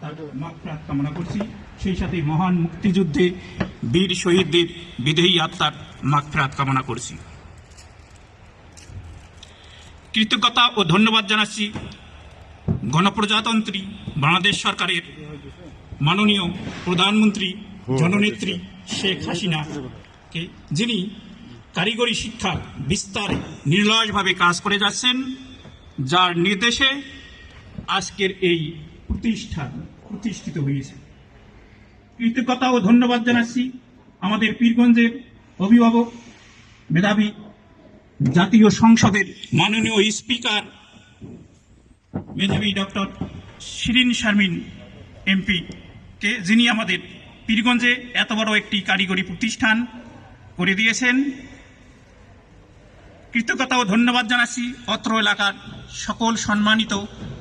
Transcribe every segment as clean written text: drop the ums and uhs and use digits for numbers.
তার মাগফিরাত কামনা করছি। সেই সাথে মহান মুক্তিযুদ্ধে বীর শহীদদের বিদেহী আত্মার মাগফিরাত কামনা করছি। কৃতজ্ঞতা ও ধন্যবাদ জানাচ্ছি গণপ্রজাতন্ত্রী বাংলাদেশ সরকারের মাননীয় প্রধানমন্ত্রী জননেত্রী শেখ হাসিনাকে, যিনি কারিগরি শিক্ষার বিস্তারে নির্লসভাবে কাজ করে যাচ্ছেন, যার নির্দেশে আজকের এই প্রতিষ্ঠান প্রতিষ্ঠিত হয়েছে। কৃতজ্ঞতা ও ধন্যবাদ জানাচ্ছি আমাদের পীরগঞ্জের অভিভাবক, মেধাবী জাতীয় সংসদের মাননীয় স্পিকার মেধাবী ডক্টর শিরিন শারমিন এমপি কে, যিনি আমাদের পীরগঞ্জে এত বড় একটি কারিগরি প্রতিষ্ঠান করে দিয়েছেন। কৃতজ্ঞতা ও ধন্যবাদ জানাচ্ছি অত্র এলাকার সকল সম্মানিত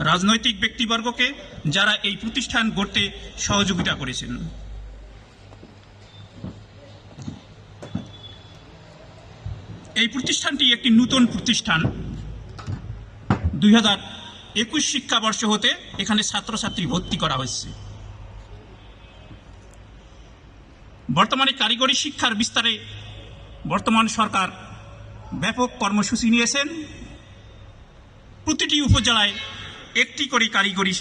রাজনৈতিক ব্যক্তিবর্গকে, যারা এই প্রতিষ্ঠান গড়তে সহযোগিতা করেছেন। এই প্রতিষ্ঠানটি একটি নতুন প্রতিষ্ঠান। 2021 শিক্ষাবর্ষ হতে এখানে ছাত্রছাত্রী ভর্তি করা হয়েছে। বর্তমানে কারিগরি শিক্ষার বিস্তারে বর্তমান সরকার ব্যাপক কর্মসূচি নিয়েছেন। প্রতিটি উপজেলায় একটি করে কারিগরি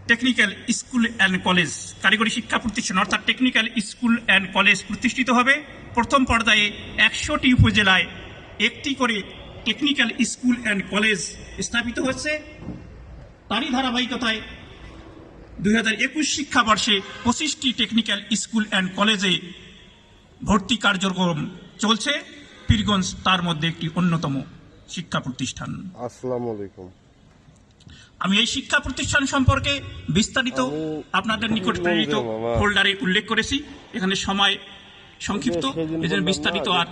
টেকনিক্যাল স্কুল অ্যান্ড কলেজ, কারিগরি শিক্ষা প্রতিষ্ঠান অর্থাৎ টেকনিক্যাল স্কুল অ্যান্ড কলেজ প্রতিষ্ঠিত হবে। প্রথম পর্যায়ে 100টি উপজেলায় একটি করে টেকনিক্যাল স্কুল অ্যান্ড কলেজ স্থাপিত হচ্ছে। তারই ধারাবাহিকতায় 2021 শিক্ষাবর্ষে 25টি টেকনিক্যাল স্কুল অ্যান্ড কলেজে ভর্তি কার্যক্রম চলছে। পীরগঞ্জ তার মধ্যে একটি অন্যতম শিক্ষা প্রতিষ্ঠান। আসসালামু আলাইকুম। আমি এই শিক্ষা প্রতিষ্ঠান সম্পর্কে বিস্তারিত আপনাদের নিকট প্রেরিত ফোল্ডারে উল্লেখ করেছি। এখানে সময় সংক্ষিপ্ত, এজন্য বিস্তারিত আর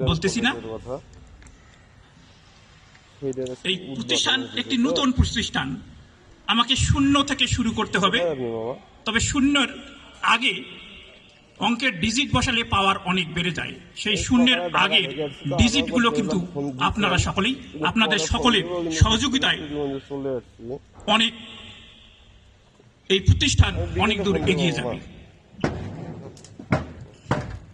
বলতেছি না। এই প্রতিষ্ঠান একটি নতুন প্রতিষ্ঠান। আমাকে শূন্য থেকে শুরু করতে হবে, তবে শূন্যের আগে অঙ্কের ডিজিট বসালে পাওয়ার অনেক বেড়ে যায়। সেই শূন্যের আগে ডিজিটগুলো কিন্তু আপনারা সকলেই, আপনাদের সকলের সহযোগিতায় অনেক এই প্রতিষ্ঠান অনেক দূর এগিয়ে যাবে।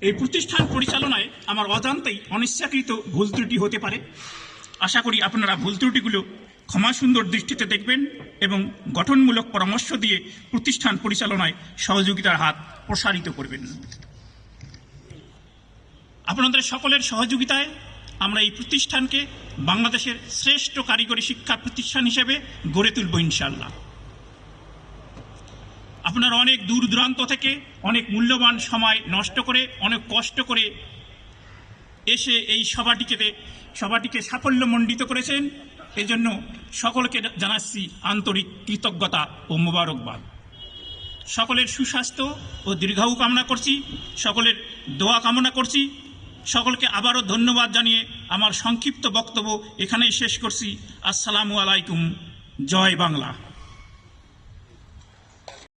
এই প্রতিষ্ঠান পরিচালনায় আমার অজান্তেই অনিচ্ছাকৃত ভুল ত্রুটি হতে পারে। আশা করি আপনারা ভুল ত্রুটিগুলো ক্ষমা সুন্দর দৃষ্টিতে দেখবেন এবং গঠনমূলক পরামর্শ দিয়ে প্রতিষ্ঠান পরিচালনায় সহযোগিতার হাত প্রসারিত করবেন। আপনাদের সকলের সহযোগিতায় আমরা এই প্রতিষ্ঠানকে বাংলাদেশের শ্রেষ্ঠ কারিগরি শিক্ষা প্রতিষ্ঠান হিসেবে গড়ে তুলব ইনশাআল্লাহ। আপনারা অনেক দূর দূরান্ত থেকে অনেক মূল্যবান সময় নষ্ট করে, অনেক কষ্ট করে এসে এই সভাটিকে সাফল্যমণ্ডিত করেছেন। এজন্য সকলকে জানাচ্ছি আন্তরিক কৃতজ্ঞতা ও মোবারকবাদ। সকলের সুস্বাস্থ্য ও দীর্ঘায়ু কামনা করছি, সকলের দোয়া কামনা করছি। সকলকে আবারও ধন্যবাদ জানিয়ে আমার সংক্ষিপ্ত বক্তব্য এখানেই শেষ করছি। আসসালামু আলাইকুম। জয় বাংলা।